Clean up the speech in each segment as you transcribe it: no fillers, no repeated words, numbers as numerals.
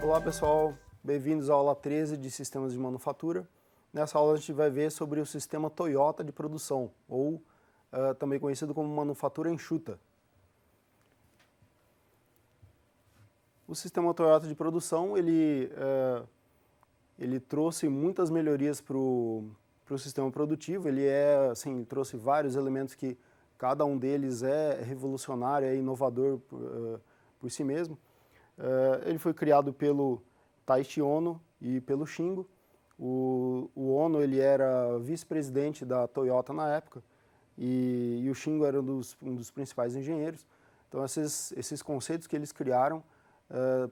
Olá pessoal, bem-vindos à aula 13 de Sistemas de Manufatura. Nessa aula a gente vai ver sobre o sistema Toyota de produção, ou também conhecido como manufatura enxuta. O sistema Toyota de produção, ele trouxe muitas melhorias para o sistema produtivo. Ele trouxe vários elementos que cada um deles é revolucionário, é inovador por si mesmo. Ele foi criado pelo Taiichi Ohno e pelo Shingo. O Ohno ele era vice-presidente da Toyota na época e o Shingo era um dos principais engenheiros. Então esses conceitos que eles criaram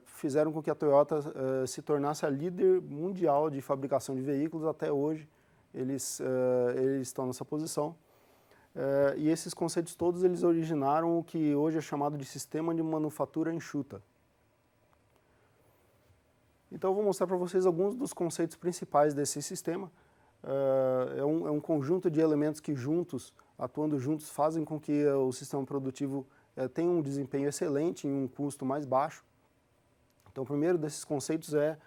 fizeram com que a Toyota se tornasse a líder mundial de fabricação de veículos. Até hoje eles estão nessa posição. E esses conceitos todos eles originaram o que hoje é chamado de sistema de manufatura enxuta. Então eu vou mostrar para vocês alguns dos conceitos principais desse sistema. É um conjunto de elementos que atuando juntos, fazem com que o sistema produtivo tenha um desempenho excelente em um custo mais baixo. Então o primeiro desses conceitos é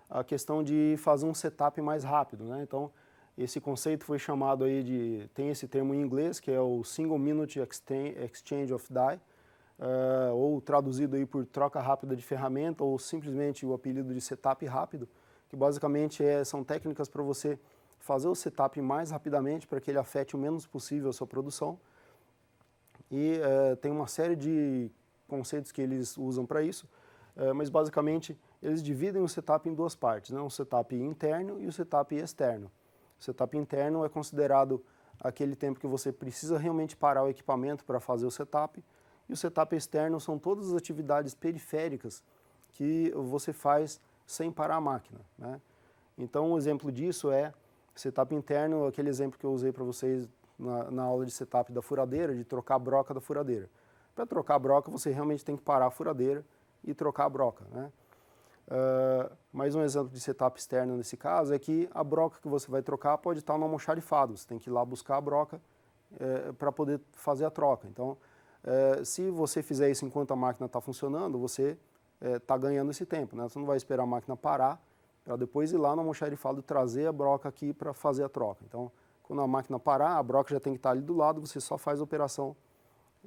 a questão de fazer um setup mais rápido, né? Então esse conceito foi chamado aí tem esse termo em inglês, que é o Single Minute Exchange of Die, ou traduzido aí por troca rápida de ferramenta, ou simplesmente o apelido de setup rápido, que basicamente são técnicas para você fazer o setup mais rapidamente, para que ele afete o menos possível a sua produção. E tem uma série de conceitos que eles usam para isso, mas basicamente eles dividem o setup em duas partes, né? Um setup interno e o setup externo. O setup interno é considerado aquele tempo que você precisa realmente parar o equipamento para fazer o setup, e o setup externo são todas as atividades periféricas que você faz sem parar a máquina, né? Então um exemplo disso é setup interno, aquele exemplo que eu usei para vocês na aula de setup da furadeira, de trocar a broca da furadeira. Para trocar a broca você realmente tem que parar a furadeira e trocar a broca, né? Mais um exemplo de setup externo nesse caso é que a broca que você vai trocar pode estar no almoxarifado, você tem que ir lá buscar a broca para poder fazer a troca. Então, se você fizer isso enquanto a máquina está funcionando, você está ganhando esse tempo, né? Você não vai esperar a máquina parar para depois ir lá no almoxarifado e trazer a broca aqui para fazer a troca. Então, quando a máquina parar, a broca já tem que estar ali do lado, você só faz a operação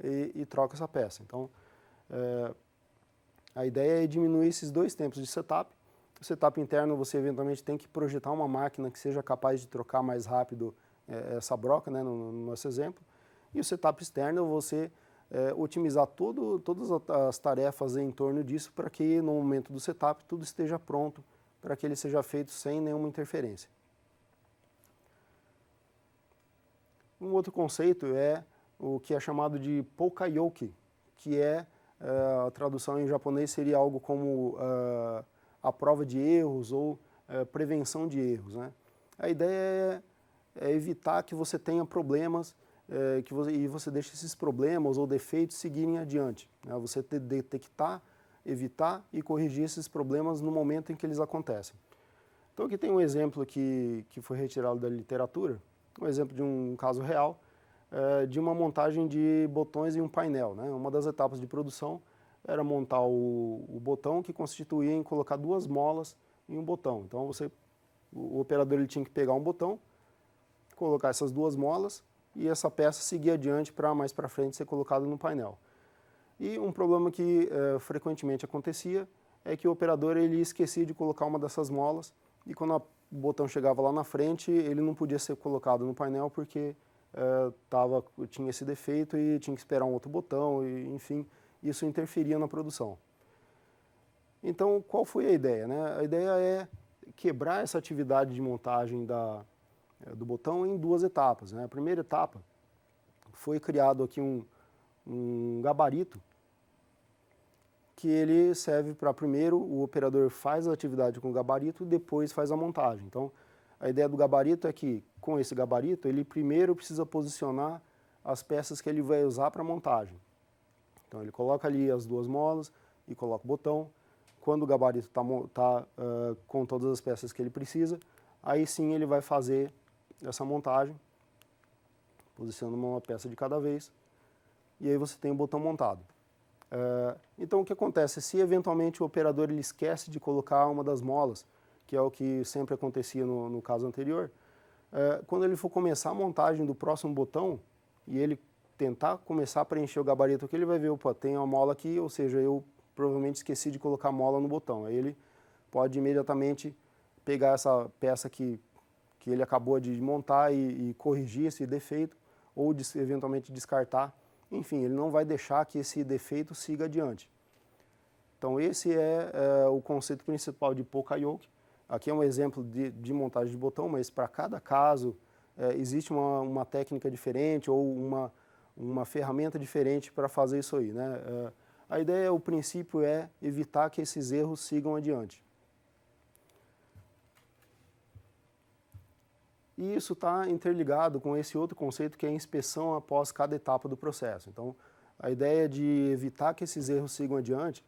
e troca essa peça. Então, a ideia é diminuir esses dois tempos de setup. O setup interno você eventualmente tem que projetar uma máquina que seja capaz de trocar mais rápido essa broca, né, no nosso exemplo. E o setup externo você otimizar todas as tarefas em torno disso para que no momento do setup tudo esteja pronto para que ele seja feito sem nenhuma interferência. Um outro conceito é o que é chamado de Poukayoki, que a tradução em japonês seria algo como a prova de erros ou prevenção de erros, né? A ideia é evitar que você tenha problemas e você deixe esses problemas ou defeitos seguirem adiante, né? Você detectar, evitar e corrigir esses problemas no momento em que eles acontecem. Então aqui tem um exemplo que foi retirado da literatura, um exemplo de um caso real, de uma montagem de botões em um painel, né? Uma das etapas de produção era montar o botão, que constituía em colocar duas molas em um botão. Então o operador ele tinha que pegar um botão, colocar essas duas molas e essa peça seguir adiante para mais para frente ser colocada no painel. E um problema que frequentemente acontecia é que o operador ele esquecia de colocar uma dessas molas e quando o botão chegava lá na frente ele não podia ser colocado no painel porque tinha esse defeito e tinha que esperar um outro botão, e, enfim, isso interferia na produção. Então, qual foi a ideia, né? A ideia é quebrar essa atividade de montagem do botão em duas etapas, né? A primeira etapa foi criado aqui um gabarito que ele serve para primeiro o operador faz a atividade com o gabarito e depois faz a montagem. Então, a ideia do gabarito é que, com esse gabarito, ele primeiro precisa posicionar as peças que ele vai usar para a montagem. Então, ele coloca ali as duas molas e coloca o botão. Quando o gabarito está com todas as peças que ele precisa, aí sim ele vai fazer essa montagem, posicionando uma peça de cada vez, e aí você tem o botão montado. Então, o que acontece? Se eventualmente o operador ele esquece de colocar uma das molas, que é o que sempre acontecia no caso anterior, quando ele for começar a montagem do próximo botão e ele tentar começar a preencher o gabarito aqui, ele vai ver, opa, tem uma mola aqui, ou seja, eu provavelmente esqueci de colocar mola no botão. Aí ele pode imediatamente pegar essa peça que ele acabou de montar e corrigir esse defeito, ou eventualmente descartar. Enfim, ele não vai deixar que esse defeito siga adiante. Então esse é o conceito principal de Poka-Yoke. Aqui é um exemplo de montagem de botão, mas para cada caso existe uma técnica diferente ou uma ferramenta diferente para fazer isso aí, né? A ideia, o princípio é evitar que esses erros sigam adiante. E isso está interligado com esse outro conceito que é a inspeção após cada etapa do processo. Então, a ideia de evitar que esses erros sigam adiante,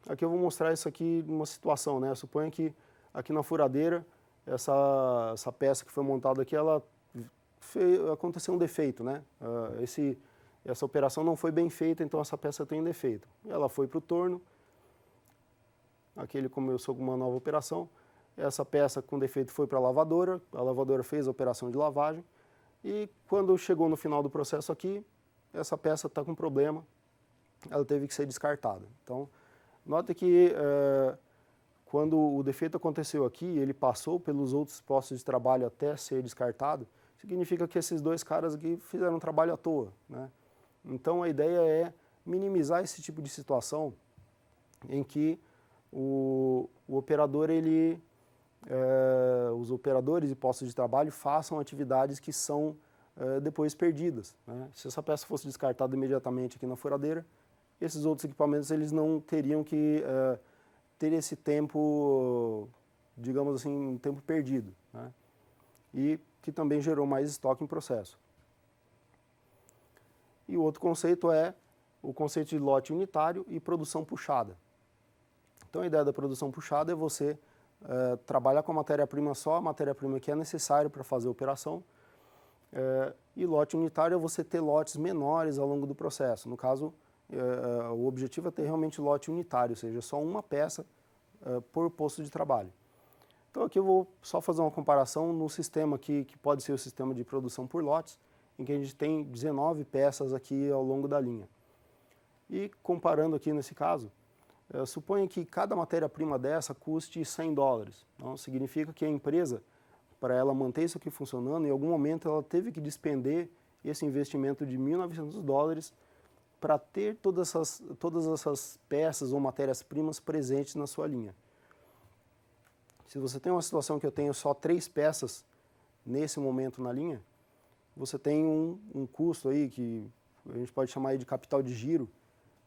aqui eu vou mostrar isso aqui numa situação, né? Suponha que aqui na furadeira, essa peça que foi montada aqui, aconteceu um defeito, né? Essa operação não foi bem feita, então essa peça tem um defeito. Ela foi para o torno, aqui ele começou com uma nova operação. Essa peça com defeito foi para a lavadora fez a operação de lavagem e quando chegou no final do processo aqui, essa peça está com problema, ela teve que ser descartada. Então, note que quando o defeito aconteceu aqui, ele passou pelos outros postos de trabalho até ser descartado, significa que esses dois caras aqui fizeram um trabalho à toa, né? Então, a ideia é minimizar esse tipo de situação em que o operador, os operadores e postos de trabalho façam atividades que são depois perdidas, né? Se essa peça fosse descartada imediatamente aqui na furadeira, esses outros equipamentos eles não teriam que ter esse tempo, digamos assim, um tempo perdido, né? E que também gerou mais estoque em processo. E o outro conceito é o conceito de lote unitário e produção puxada. Então a ideia da produção puxada é você trabalhar com a matéria-prima só, a matéria-prima que é necessária para fazer a operação, e lote unitário é você ter lotes menores ao longo do processo. No caso, o objetivo é ter realmente lote unitário, ou seja, só uma peça por posto de trabalho. Então aqui eu vou só fazer uma comparação no sistema aqui, que pode ser o sistema de produção por lotes, em que a gente tem 19 peças aqui ao longo da linha. E comparando aqui nesse caso, suponha que cada matéria-prima dessa custe $100. Então, significa que a empresa, para ela manter isso aqui funcionando, em algum momento ela teve que despender esse investimento de $1.900 para ter todas essas peças ou matérias-primas presentes na sua linha. Se você tem uma situação que eu tenho só 3 peças nesse momento na linha, você tem um custo aí que a gente pode chamar aí de capital de giro,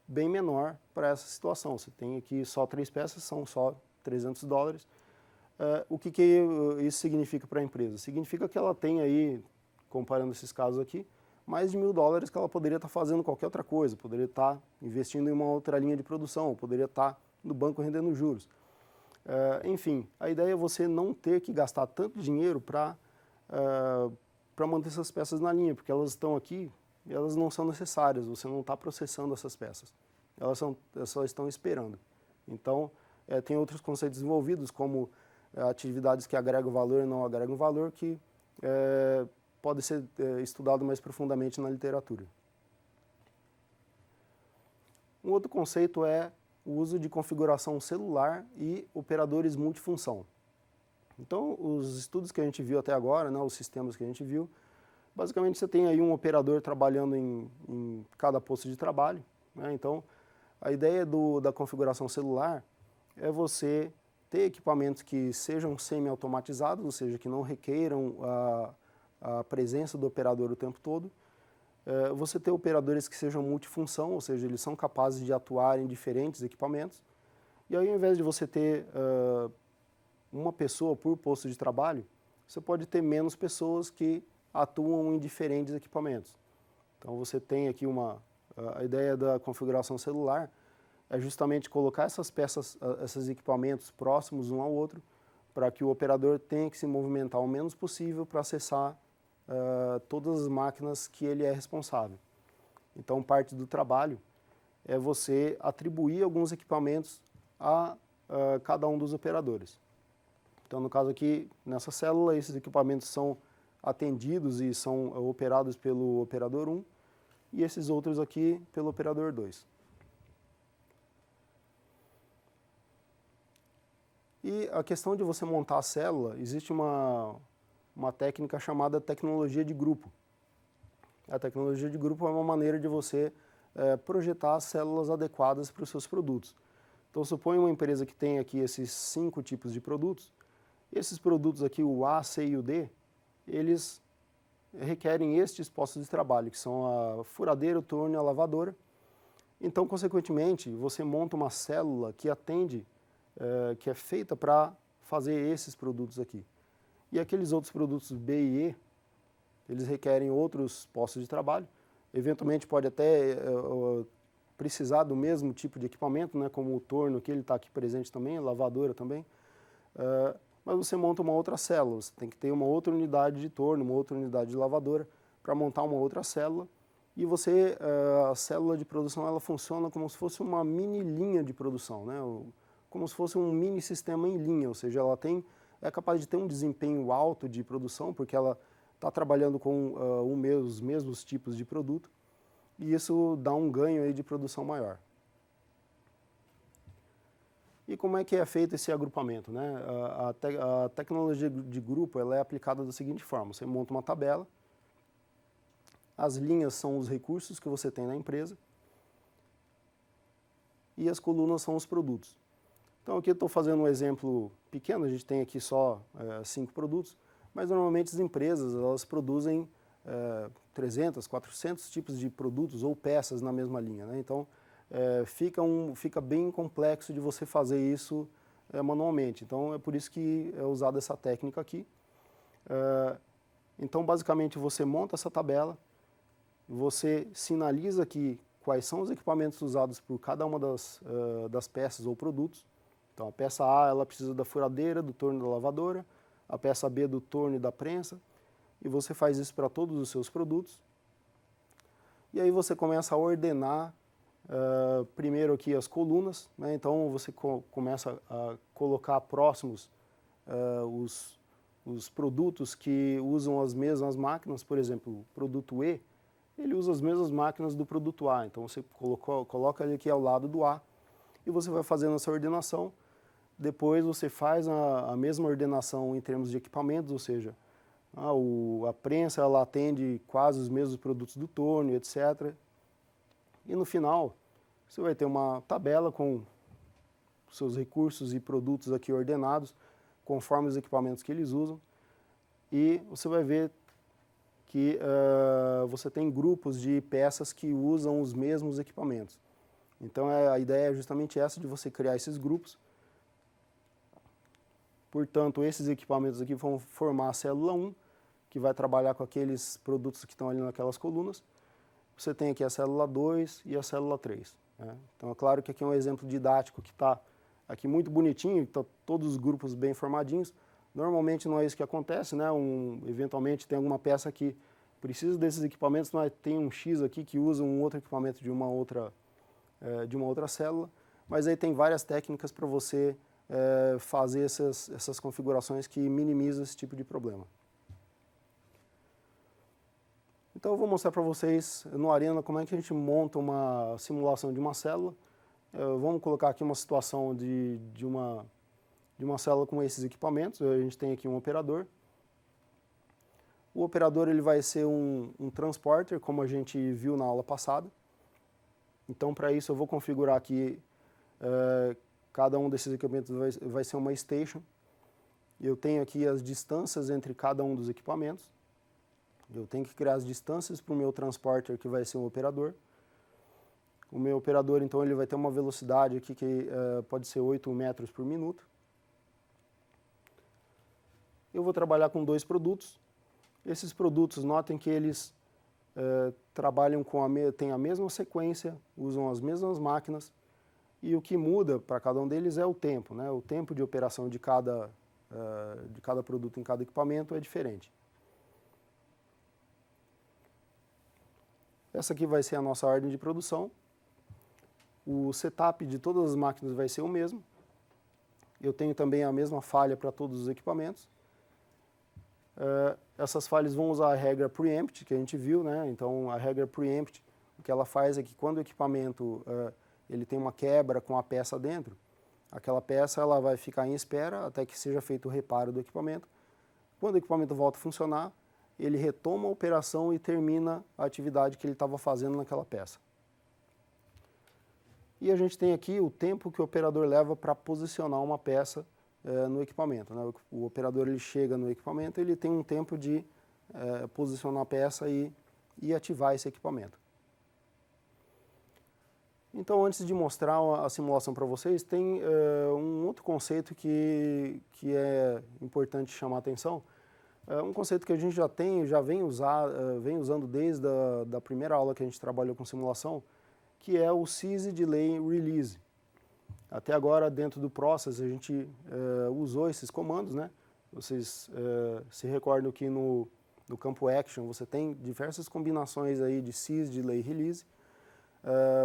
bem menor para essa situação. Você tem aqui só 3 peças, são só $300. O que isso significa para a empresa? Significa que ela tem aí, comparando esses casos aqui, mais de $1.000 que ela poderia estar fazendo qualquer outra coisa, poderia estar investindo em uma outra linha de produção, poderia estar no banco rendendo juros. Enfim, a ideia é você não ter que gastar tanto dinheiro para manter essas peças na linha, porque elas estão aqui e elas não são necessárias, você não está processando essas peças, elas só estão esperando. Então, tem outros conceitos envolvidos, como atividades que agregam valor e não agregam valor, que pode ser estudado mais profundamente na literatura. Um outro conceito é o uso de configuração celular e operadores multifunção. Então, os estudos que a gente viu até agora, né, os sistemas que a gente viu, basicamente você tem aí um operador trabalhando em cada posto de trabalho, né? Então, a ideia da configuração celular é você ter equipamentos que sejam semi-automatizados, ou seja, que não requeiram a presença do operador o tempo todo. Você ter operadores que sejam multifunção, ou seja, eles são capazes de atuar em diferentes equipamentos. E aí, ao invés de você ter uma pessoa por posto de trabalho, você pode ter menos pessoas que atuam em diferentes equipamentos. Então você tem aqui a ideia da configuração celular é justamente colocar essas peças, esses equipamentos próximos um ao outro, para que o operador tenha que se movimentar o menos possível para acessar todas as máquinas que ele é responsável. Então parte do trabalho é você atribuir alguns equipamentos a cada um dos operadores. Então, no caso aqui, nessa célula, esses equipamentos são atendidos e são operados pelo operador 1 e esses outros aqui pelo operador 2. E a questão de você montar a célula, existe uma técnica chamada tecnologia de grupo. A tecnologia de grupo é uma maneira de você projetar as células adequadas para os seus produtos. Então, suponha uma empresa que tem aqui esses 5 tipos de produtos. Esses produtos aqui, o A, C e o D, eles requerem estes postos de trabalho, que são a furadeira, o torno e a lavadora. Então, consequentemente, você monta uma célula que atende, que é feita para fazer esses produtos aqui. E aqueles outros produtos B e E, eles requerem outros postos de trabalho. Eventualmente pode até precisar do mesmo tipo de equipamento, né, como o torno, que ele está aqui presente também, a lavadora também. Mas você monta uma outra célula, você tem que ter uma outra unidade de torno, uma outra unidade de lavadora para montar uma outra célula. E você, a célula de produção, ela funciona como se fosse uma mini linha de produção, né? Como se fosse um mini sistema em linha, ou seja, ela é capaz de ter um desempenho alto de produção, porque ela está trabalhando com os mesmos tipos de produto, e isso dá um ganho aí de produção maior. E como é que é feito esse agrupamento, né? A tecnologia de grupo ela é aplicada da seguinte forma: você monta uma tabela, as linhas são os recursos que você tem na empresa e as colunas são os produtos. Então aqui eu estou fazendo um exemplo pequeno, a gente tem aqui só 5 produtos, mas normalmente as empresas elas produzem 300, 400 tipos de produtos ou peças na mesma linha, né? Então fica bem complexo de você fazer isso manualmente. Então é por isso que é usada essa técnica aqui. Então basicamente você monta essa tabela, você sinaliza aqui quais são os equipamentos usados por cada uma das peças ou produtos. Então a peça A ela precisa da furadeira, do torno da lavadora, a peça B do torno e da prensa, e você faz isso para todos os seus produtos. E aí você começa a ordenar primeiro aqui as colunas, né? Então você começa a colocar próximos os produtos que usam as mesmas máquinas. Por exemplo, o produto E, ele usa as mesmas máquinas do produto A, então você coloca ele aqui ao lado do A e você vai fazendo essa ordenação. Depois você faz a mesma ordenação em termos de equipamentos, ou seja, a prensa ela atende quase os mesmos produtos do torno, etc. E no final, você vai ter uma tabela com seus recursos e produtos aqui ordenados, conforme os equipamentos que eles usam. E você vai ver que você tem grupos de peças que usam os mesmos equipamentos. Então a ideia é justamente essa, de você criar esses grupos. Portanto, esses equipamentos aqui vão formar a célula 1, que vai trabalhar com aqueles produtos que estão ali naquelas colunas. Você tem aqui a célula 2 e a célula 3. Né? Então, é claro que aqui é um exemplo didático que está aqui muito bonitinho, tá todos os grupos bem formadinhos. Normalmente não é isso que acontece, né? Eventualmente tem alguma peça que precisa desses equipamentos, mas tem um X aqui que usa um outro equipamento de uma outra célula, mas aí tem várias técnicas para você fazer essas configurações que minimizam esse tipo de problema. Então eu vou mostrar para vocês no Arena como é que a gente monta uma simulação de uma célula. Vamos colocar aqui uma situação de uma célula com esses equipamentos. A gente tem aqui um operador. O operador ele vai ser um transporter, como a gente viu na aula passada. Então, para isso, eu vou configurar aqui, cada um desses equipamentos vai ser uma station. Eu tenho aqui as distâncias entre cada um dos equipamentos. Eu tenho que criar as distâncias para o meu transporter, que vai ser um operador. O meu operador, então, ele vai ter uma velocidade aqui que pode ser 8 metros por minuto. Eu vou trabalhar com 2 produtos. Esses produtos, notem que eles trabalham têm a mesma sequência, usam as mesmas máquinas, e o que muda para cada um deles é o tempo, né? O tempo de operação de cada produto em cada equipamento é diferente. Essa aqui vai ser a nossa ordem de produção. O setup de todas as máquinas vai ser o mesmo. Eu tenho também a mesma falha para todos os equipamentos. Essas falhas vão usar a regra preempt, que a gente viu, né? Então, a regra preempt, o que ela faz é que quando o equipamento ele tem uma quebra com a peça dentro, aquela peça ela vai ficar em espera até que seja feito o reparo do equipamento. Quando o equipamento volta a funcionar, ele retoma a operação e termina a atividade que ele estava fazendo naquela peça. E a gente tem aqui o tempo que o operador leva para posicionar uma peça no equipamento, né? O operador ele chega no equipamento, ele tem um tempo de posicionar a peça e ativar esse equipamento. Então, antes de mostrar a simulação para vocês, tem um outro conceito que é importante chamar a atenção. Um conceito que a gente já vem usando desde a primeira aula que a gente trabalhou com simulação, que é o Seize Delay Release. Até agora, dentro do Process, a gente usou esses comandos, né? Vocês se recordam que no campo Action você tem diversas combinações aí de Seize, Delay e Release.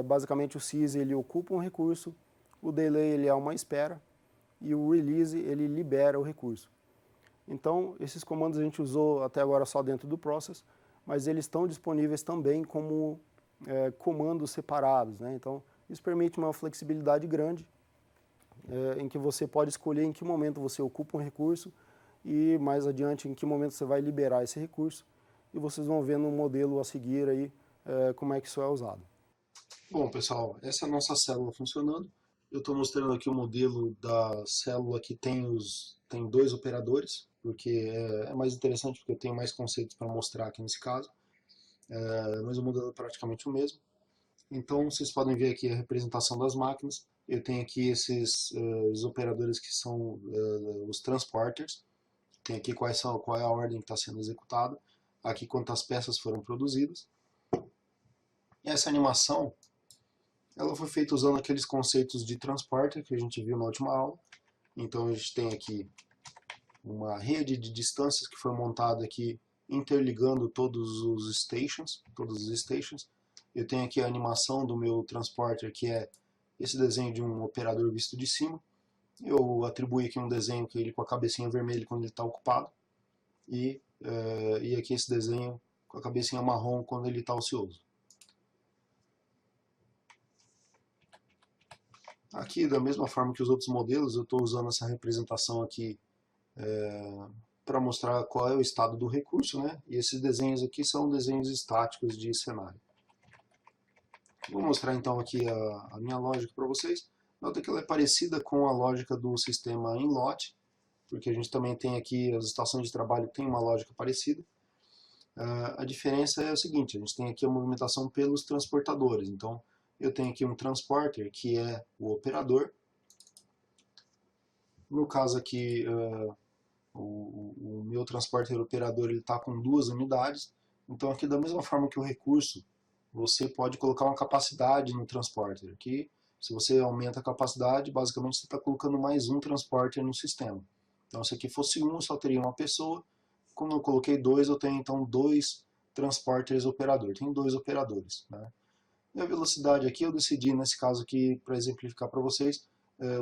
Basicamente, o Seize ele ocupa um recurso, o Delay ele é uma espera e o Release ele libera o recurso. Então, esses comandos a gente usou até agora só dentro do Process, mas eles estão disponíveis também como comandos separados, né? Então, isso permite uma flexibilidade grande em que você pode escolher em que momento você ocupa um recurso e mais adiante em que momento você vai liberar esse recurso, e vocês vão ver no modelo a seguir aí como é que isso é usado. Bom, pessoal, essa é a nossa célula funcionando. Eu estou mostrando aqui o modelo da célula que tem dois operadores, porque é mais interessante, porque eu tenho mais conceitos para mostrar aqui nesse caso, mas o modelo é praticamente o mesmo. Então, vocês podem ver aqui a representação das máquinas. Eu tenho aqui os operadores que são os transporters. Tem aqui qual é a ordem que está sendo executada. Aqui quantas peças foram produzidas. E essa animação, ela foi feita usando aqueles conceitos de transporter que a gente viu na última aula. Então, a gente tem aqui uma rede de distâncias que foi montada aqui, interligando todos os stations. Eu tenho aqui a animação do meu transporter, que é esse desenho de um operador visto de cima. Eu atribuí aqui um desenho que ele com a cabecinha vermelha quando ele está ocupado. E aqui esse desenho com a cabecinha marrom quando ele está ocioso. Aqui, da mesma forma que os outros modelos, eu estou usando essa representação aqui para mostrar qual é o estado do recurso, né? E esses desenhos aqui são desenhos estáticos de cenário. Vou mostrar então aqui a minha lógica para vocês. Nota que ela é parecida com a lógica do sistema em lote, porque a gente também tem aqui as estações de trabalho que tem uma lógica parecida. A diferença é o seguinte, a gente tem aqui a movimentação pelos transportadores. Então, eu tenho aqui um transporter, que é o operador. No caso aqui, o meu transporter operador está com 2 unidades. Então, aqui da mesma forma que o recurso, você pode colocar uma capacidade no transporter. Aqui, se você aumenta a capacidade, basicamente você está colocando mais um transporter no sistema. Então, se aqui fosse um, eu só teria uma pessoa. Como eu coloquei 2, eu tenho então 2 transporters operador. Tem 2 operadores, né? E a velocidade aqui eu decidi, nesse caso aqui, para exemplificar para vocês,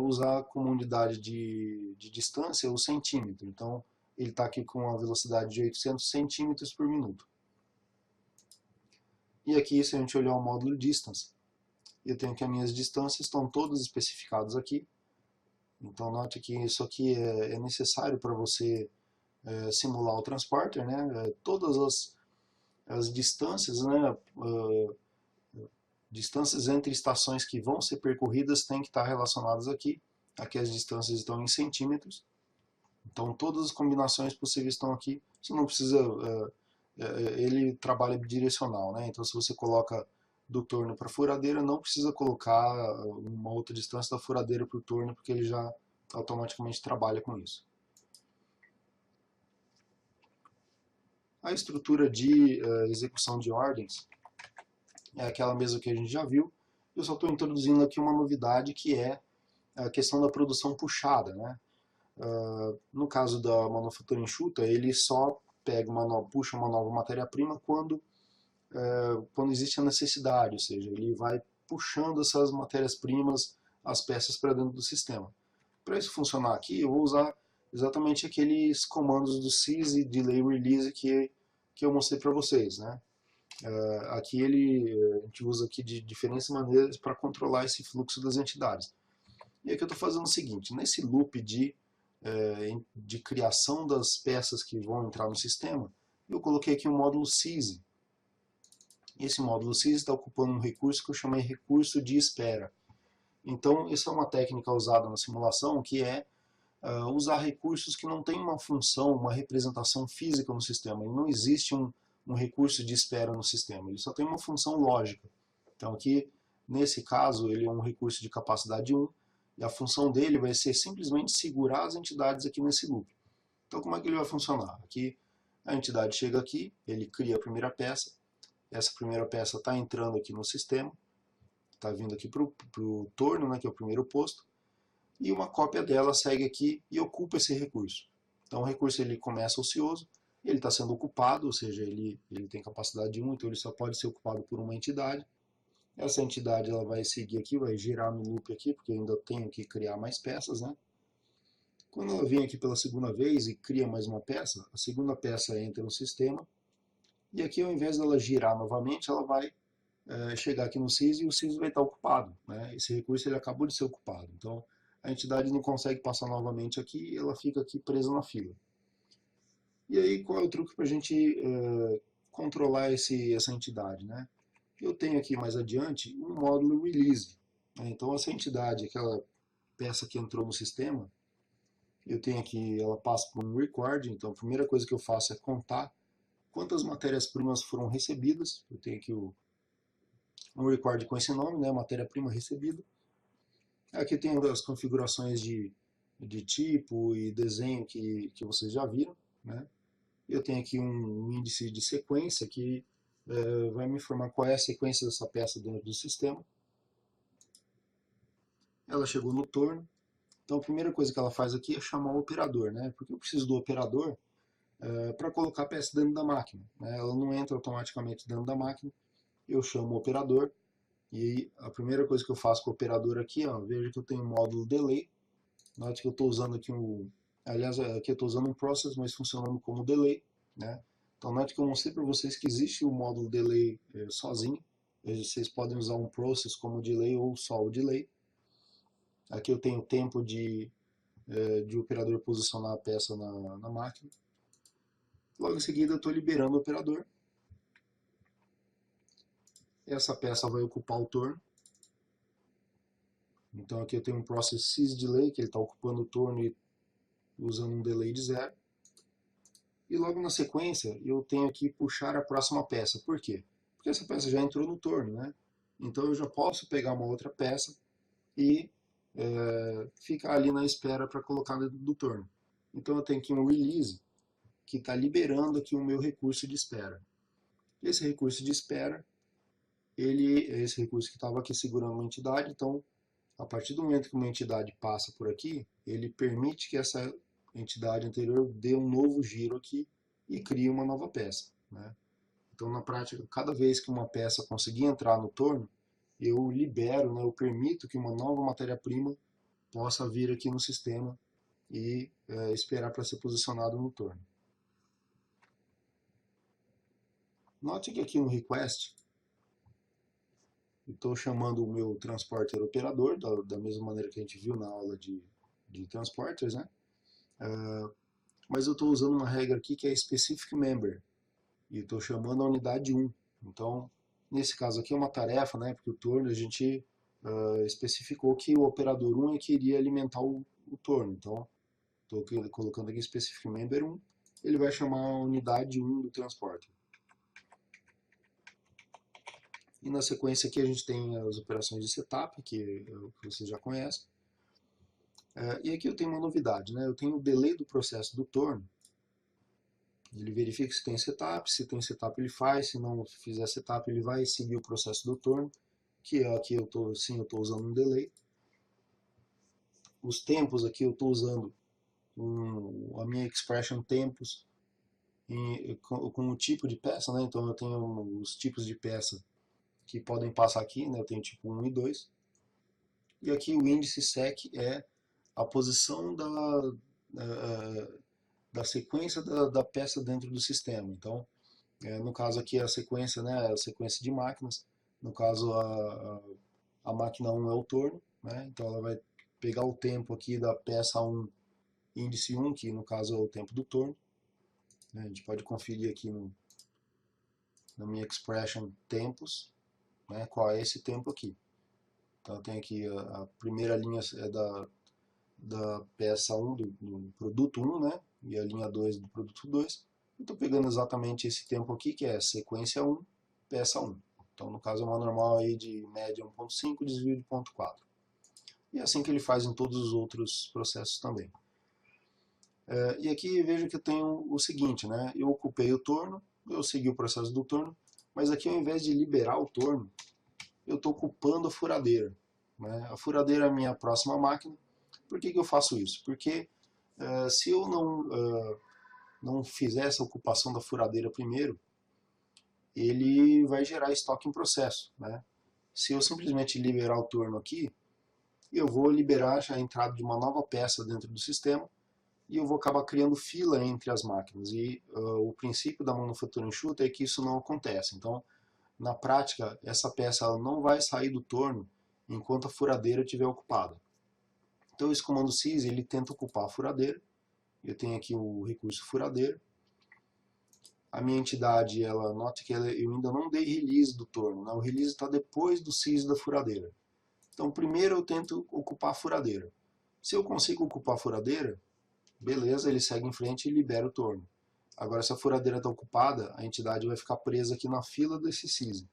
usar como unidade de distância o centímetro. Então, ele está aqui com a velocidade de 800 centímetros por minuto. E aqui, se a gente olhar o módulo distance, eu tenho que as minhas distâncias estão todas especificadas aqui. Então, note que isso aqui é necessário para você simular o transporter, né? Todas as distâncias, né? Distâncias entre estações que vão ser percorridas têm que estar relacionadas aqui. Aqui as distâncias estão em centímetros. Então todas as combinações possíveis estão aqui. Você não precisa... ele trabalha bidirecional, né? Então se você coloca do torno para a furadeira, não precisa colocar uma outra distância da furadeira para o torno, porque ele já automaticamente trabalha com isso. A estrutura de execução de ordens é aquela mesma que a gente já viu. Eu só estou introduzindo aqui uma novidade, que é a questão da produção puxada, né? No caso da manufatura enxuta, ele só puxa uma nova matéria-prima quando existe a necessidade, ou seja, ele vai puxando essas matérias-primas, as peças para dentro do sistema. Para isso funcionar aqui, eu vou usar exatamente aqueles comandos do sys delay release que eu mostrei para vocês, né? Aqui a gente usa aqui de diferentes maneiras para controlar esse fluxo das entidades. E aqui eu estou fazendo o seguinte, nesse loop de criação das peças que vão entrar no sistema, eu coloquei aqui um módulo sys. Esse módulo sys está ocupando um recurso que eu chamei recurso de espera. Então, isso é uma técnica usada na simulação que é usar recursos que não têm uma função, uma representação física no sistema. Não existe um recurso de espera no sistema, ele só tem uma função lógica. Então aqui, nesse caso, ele é um recurso de capacidade 1, e a função dele vai ser simplesmente segurar as entidades aqui nesse loop. Então como é que ele vai funcionar? Aqui a entidade chega aqui, ele cria a primeira peça, essa primeira peça está entrando aqui no sistema, está vindo aqui para o torno, né, que é o primeiro posto, e uma cópia dela segue aqui e ocupa esse recurso. Então o recurso ele começa ocioso, ele está sendo ocupado, ou seja, ele tem capacidade de 1, então ele só pode ser ocupado por uma entidade. Essa entidade ela vai seguir aqui, vai girar no loop aqui, porque eu ainda tenho que criar mais peças, né? Quando ela vem aqui pela segunda vez e cria mais uma peça, a segunda peça entra no sistema, e aqui ao invés dela girar novamente, ela vai chegar aqui no sys e o sys vai estar ocupado, né? Esse recurso ele acabou de ser ocupado, então a entidade não consegue passar novamente aqui e ela fica aqui presa na fila. E aí qual é o truque para a gente controlar essa entidade, né? Eu tenho aqui mais adiante um módulo release, né? Então essa entidade, aquela peça que entrou no sistema, eu tenho aqui, ela passa por um record, então a primeira coisa que eu faço é contar quantas matérias-primas foram recebidas. Eu tenho aqui um record com esse nome, né? Matéria-prima recebida. Aqui tem as configurações de tipo e desenho que vocês já viram, né? Eu tenho aqui um índice de sequência que vai me informar qual é a sequência dessa peça dentro do sistema. Ela chegou no torno, então a primeira coisa que ela faz aqui é chamar o operador, né? Porque eu preciso do operador para colocar a peça dentro da máquina, né? Ela não entra automaticamente dentro da máquina, eu chamo o operador, e a primeira coisa que eu faço com o operador aqui, ó, veja que eu tenho um módulo delay. Note que eu estou usando aqui aliás, aqui eu estou usando um process, mas funcionando como delay, né? Então note que eu mostrei para vocês que existe o módulo delay sozinho. Vocês podem usar um process como delay ou só o delay. Aqui eu tenho o tempo de o operador posicionar a peça na máquina. Logo em seguida eu estou liberando o operador. Essa peça vai ocupar o torno. Então aqui eu tenho um process sysDelay, que ele está ocupando o torno e usando um delay de 0. E logo na sequência eu tenho que puxar a próxima peça. Por quê? Porque essa peça já entrou no torno, né? Então eu já posso pegar uma outra peça e ficar ali na espera para colocar dentro do torno. Então eu tenho aqui um release que está liberando aqui o meu recurso de espera. Esse recurso de espera, esse recurso que estava aqui segurando uma entidade, então a partir do momento que uma entidade passa por aqui, ele permite que essa entidade anterior dê um novo giro aqui e crie uma nova peça, né? Então, na prática, cada vez que uma peça conseguir entrar no torno, eu libero, né, eu permito que uma nova matéria-prima possa vir aqui no sistema e esperar para ser posicionado no torno. Note que aqui no request, estou chamando o meu transporter operador, da mesma maneira que a gente viu na aula de transporters, né? Mas eu estou usando uma regra aqui que é specific member, e estou chamando a unidade 1. Então, nesse caso aqui é uma tarefa, né? Porque o torno a gente especificou que o operador 1 é que iria alimentar o torno. Então, estou colocando aqui specific member 1, ele vai chamar a unidade 1 do transporter. E na sequência aqui a gente tem as operações de setup, que vocês já conhecem. E aqui eu tenho uma novidade, né? Eu tenho o delay do processo do torno. Ele verifica se tem setup ele faz, se não fizer setup ele vai seguir o processo do torno, que aqui eu estou usando um delay. Os tempos aqui eu estou usando a minha expression tempos com o tipo de peça, né? Então eu tenho os tipos de peça que podem passar aqui, né? Eu tenho tipo 1 e 2. E aqui o índice sec é a posição da sequência da peça dentro do sistema. Então, no caso aqui a sequência, né, a sequência de máquinas. No caso a máquina 1 é o torno, né? Então ela vai pegar o tempo aqui da peça 1, índice 1, que no caso é o tempo do torno. Né? A gente pode conferir aqui na minha expression tempos, né, qual é esse tempo aqui. Então tem aqui a primeira linha é da peça 1, do produto 1, né, e a linha 2 do produto 2. Estou pegando exatamente esse tempo aqui, que é sequência 1, peça 1. Então no caso é uma normal aí de média 1.5, desvio de 0.4. E é assim que ele faz em todos os outros processos também. E aqui veja que eu tenho o seguinte, né, eu ocupei o torno, eu segui o processo do torno, mas aqui ao invés de liberar o torno, eu estou ocupando a furadeira. Né? A furadeira é a minha próxima máquina. Por que eu faço isso? Porque se eu não fizer essa ocupação da furadeira primeiro, ele vai gerar estoque em processo. Né? Se eu simplesmente liberar o torno aqui, eu vou liberar a entrada de uma nova peça dentro do sistema e eu vou acabar criando fila entre as máquinas. E o princípio da manufatura enxuta é que isso não acontece. Então, na prática, essa peça ela não vai sair do torno enquanto a furadeira estiver ocupada. Então, esse comando sys ele tenta ocupar a furadeira. Eu tenho aqui o recurso furadeira. A minha entidade, ela note que eu ainda não dei release do torno. Né? O release está depois do sys da furadeira. Então, primeiro eu tento ocupar a furadeira. Se eu consigo ocupar a furadeira, beleza, ele segue em frente e libera o torno. Agora, se a furadeira está ocupada, a entidade vai ficar presa aqui na fila desse sys.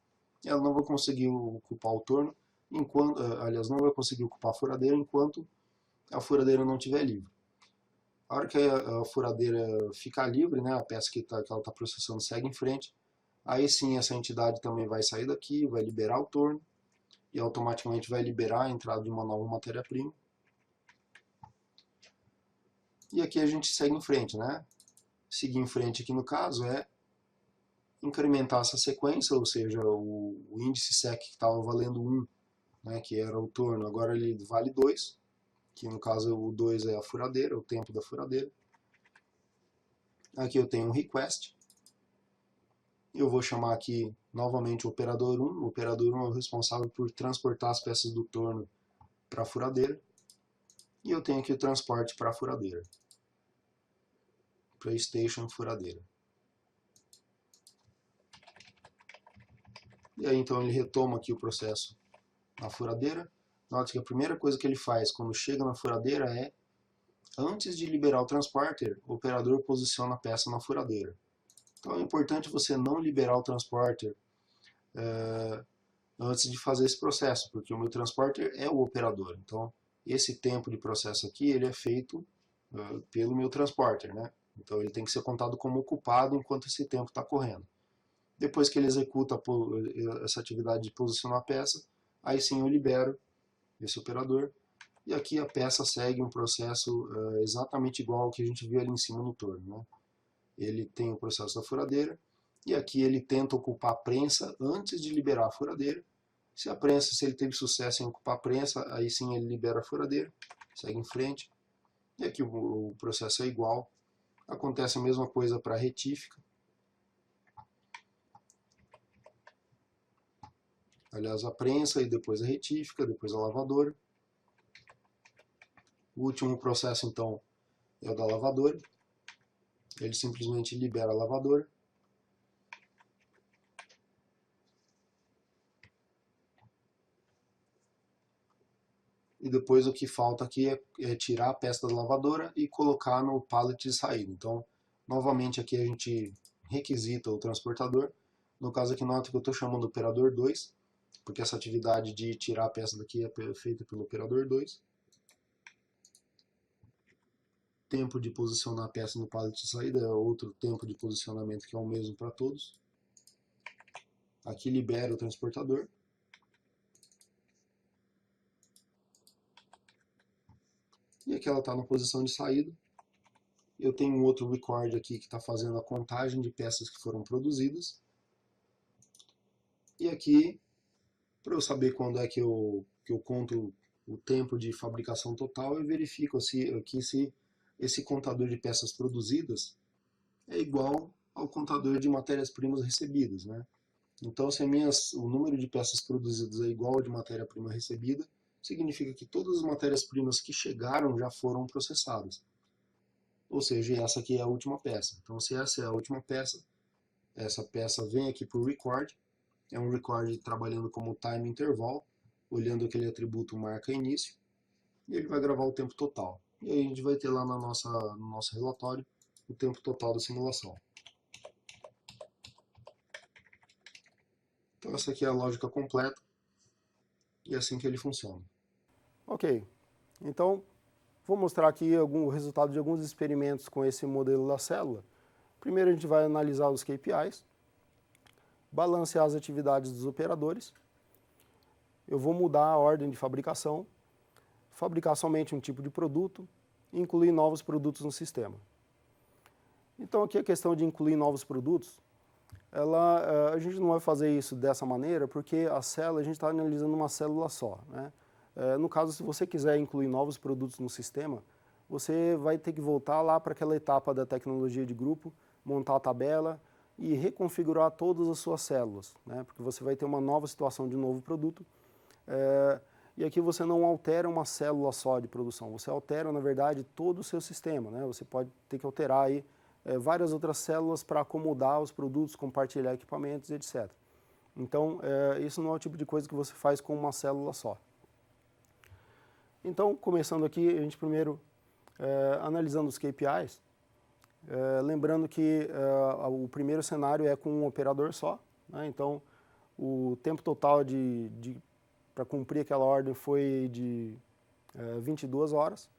Ela não vai conseguir ocupar o torno, enquanto, aliás, não vai conseguir ocupar a furadeira enquanto a furadeira não estiver livre. A hora que a furadeira ficar livre, né, a peça que ela está processando segue em frente, aí sim essa entidade também vai sair daqui, vai liberar o torno e automaticamente vai liberar a entrada de uma nova matéria-prima. E aqui a gente segue em frente, né? Seguir em frente aqui no caso é incrementar essa sequência, ou seja, o índice sec que estava valendo 1, né, que era o torno, agora ele vale 2, que no caso o 2 é a furadeira, o tempo da furadeira. Aqui eu tenho um request. Eu vou chamar aqui novamente o operador 1. O operador 1 é o responsável por transportar as peças do torno para a furadeira. E eu tenho aqui o transporte para a furadeira. PlayStation furadeira. E aí então ele retoma aqui o processo na furadeira. Note que a primeira coisa que ele faz quando chega na furadeira é, antes de liberar o transporter, o operador posiciona a peça na furadeira. Então é importante você não liberar o transporter antes de fazer esse processo, porque o meu transporter é o operador. Então esse tempo de processo aqui ele é feito pelo meu transporter, né? Então ele tem que ser contado como ocupado enquanto esse tempo está correndo. Depois que ele executa essa atividade de posicionar a peça, aí sim eu libero esse operador. E aqui a peça segue um processo exatamente igual ao que a gente viu ali em cima no torno. Né? Ele tem o processo da furadeira, e aqui ele tenta ocupar a prensa antes de liberar a furadeira. Se ele teve sucesso em ocupar a prensa, aí sim ele libera a furadeira, segue em frente. E aqui o processo é igual. Acontece a mesma coisa para a retífica. Aliás, a prensa e depois a retífica, depois a lavadora. O último processo, então, é o da lavadora. Ele simplesmente libera a lavadora. E depois o que falta aqui é tirar a peça da lavadora e colocar no pallet de saída. Então, novamente aqui a gente requisita o transportador. No caso aqui, nota que eu estou chamando o operador 2, porque essa atividade de tirar a peça daqui é feita pelo operador 2. Tempo de posicionar a peça no pallet de saída é outro tempo de posicionamento que é o mesmo para todos. Aqui libera o transportador. E aqui ela está na posição de saída. Eu tenho um outro record aqui que está fazendo a contagem de peças que foram produzidas. E aqui Para eu saber quando é que eu conto o tempo de fabricação total, eu verifico se esse contador de peças produzidas é igual ao contador de matérias-primas recebidas, né? Então, se o número de peças produzidas é igual ao de matéria-prima recebida, significa que todas as matérias-primas que chegaram já foram processadas. Ou seja, essa aqui é a última peça. Então, se essa é a última peça, essa peça vem aqui para o record, é um record trabalhando como time interval, olhando aquele atributo marca início, e ele vai gravar o tempo total. E aí a gente vai ter lá no nosso relatório o tempo total da simulação. Então essa aqui é a lógica completa e é assim que ele funciona. Ok, então vou mostrar aqui o resultado de alguns experimentos com esse modelo da célula. Primeiro a gente vai analisar os KPIs, balancear as atividades dos operadores. Eu vou mudar a ordem de fabricação, fabricar somente um tipo de produto e incluir novos produtos no sistema. Então aqui a questão de incluir novos produtos, a gente não vai fazer isso dessa maneira porque a célula, a gente está analisando uma célula só, né? No caso, se você quiser incluir novos produtos no sistema, você vai ter que voltar lá para aquela etapa da tecnologia de grupo, montar a tabela e reconfigurar todas as suas células, né? Porque você vai ter uma nova situação de novo produto. E aqui você não altera uma célula só de produção, você altera, na verdade, todo o seu sistema, né? Você pode ter que alterar aí várias outras células para acomodar os produtos, compartilhar equipamentos, etc. Então, isso não é o tipo de coisa que você faz com uma célula só. Então, começando aqui, a gente primeiro, analisando os KPIs, lembrando que o primeiro cenário é com um operador só, né? Então, o tempo total para cumprir aquela ordem foi de 22 horas.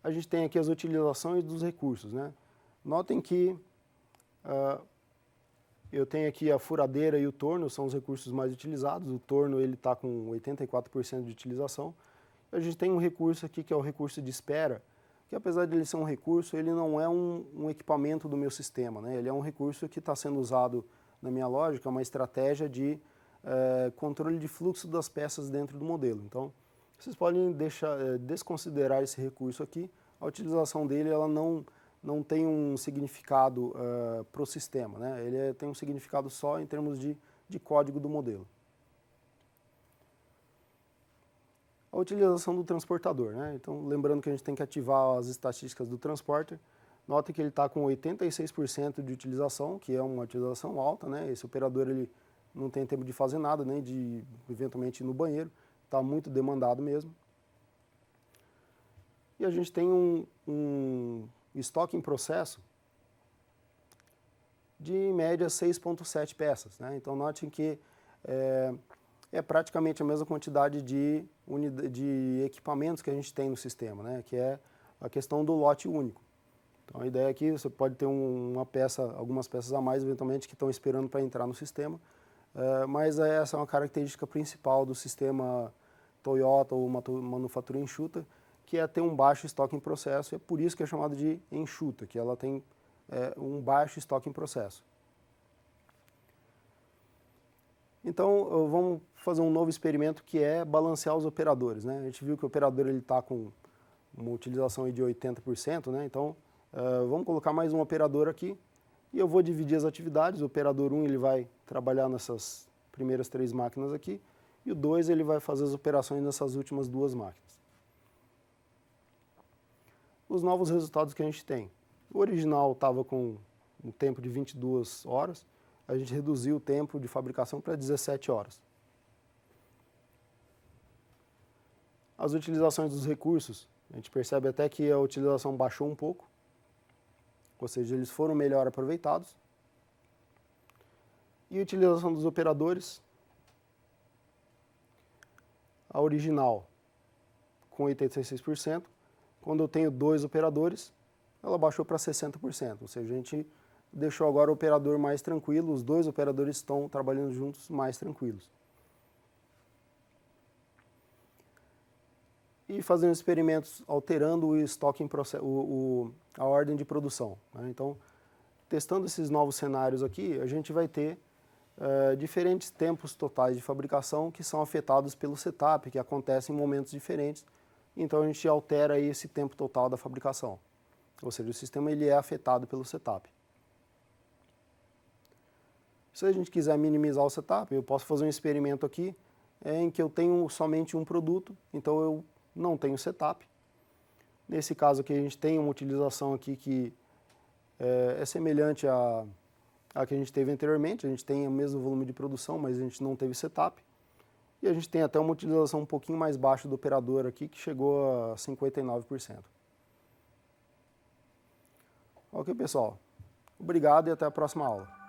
A gente tem aqui as utilizações dos recursos, né? Notem que eu tenho aqui a furadeira e o torno, são os recursos mais utilizados. O torno está com 84% de utilização. A gente tem um recurso aqui que é o recurso de espera, que apesar de ele ser um recurso, ele não é um equipamento do meu sistema, né? Ele é um recurso que está sendo usado, na minha lógica, uma estratégia de controle de fluxo das peças dentro do modelo. Então, vocês podem desconsiderar esse recurso aqui. A utilização dele ela não tem um significado para o sistema, né? Ele tem um significado só em termos de código do modelo. A utilização do transportador, né? Então, lembrando que a gente tem que ativar as estatísticas do transporter. Notem que ele está com 86% de utilização, que é uma utilização alta, né? Esse operador ele não tem tempo de fazer nada, nem de eventualmente ir no banheiro, está muito demandado mesmo. E a gente tem um estoque em processo de, em média, 6,7 peças, né? Então, notem que é praticamente a mesma quantidade de equipamentos que a gente tem no sistema, né? Que é a questão do lote único. Então, a ideia aqui, você pode ter algumas peças a mais, eventualmente, que estão esperando para entrar no sistema, mas essa é uma característica principal do sistema Toyota ou manufatura enxuta, que é ter um baixo estoque em processo, é por isso que é chamado de enxuta, que ela tem um baixo estoque em processo. Então, vamos fazer um novo experimento que é balancear os operadores, né? A gente viu que o operador está com uma utilização de 80%, né? Então, vamos colocar mais um operador aqui e eu vou dividir as atividades. O operador 1 ele vai trabalhar nessas primeiras 3 máquinas aqui e o 2 ele vai fazer as operações nessas últimas 2 máquinas. Os novos resultados que a gente tem. O original estava com um tempo de 22 horas, a gente reduziu o tempo de fabricação para 17 horas. As utilizações dos recursos, a gente percebe até que a utilização baixou um pouco, ou seja, eles foram melhor aproveitados. E a utilização dos operadores, a original com 86%, quando eu tenho 2 operadores, ela baixou para 60%, ou seja, a gente deixou agora o operador mais tranquilo, os 2 operadores estão trabalhando juntos mais tranquilos. E fazendo experimentos alterando o estoque em processo, a ordem de produção, né? Então, testando esses novos cenários aqui, a gente vai ter diferentes tempos totais de fabricação que são afetados pelo setup, que acontecem em momentos diferentes. Então a gente altera aí esse tempo total da fabricação. Ou seja, o sistema ele é afetado pelo setup. Se a gente quiser minimizar o setup, eu posso fazer um experimento aqui em que eu tenho somente um produto, então eu não tenho setup. Nesse caso aqui a gente tem uma utilização aqui que é semelhante à que a gente teve anteriormente, a gente tem o mesmo volume de produção, mas a gente não teve setup. E a gente tem até uma utilização um pouquinho mais baixa do operador aqui, que chegou a 59%. Ok, pessoal? Obrigado e até a próxima aula.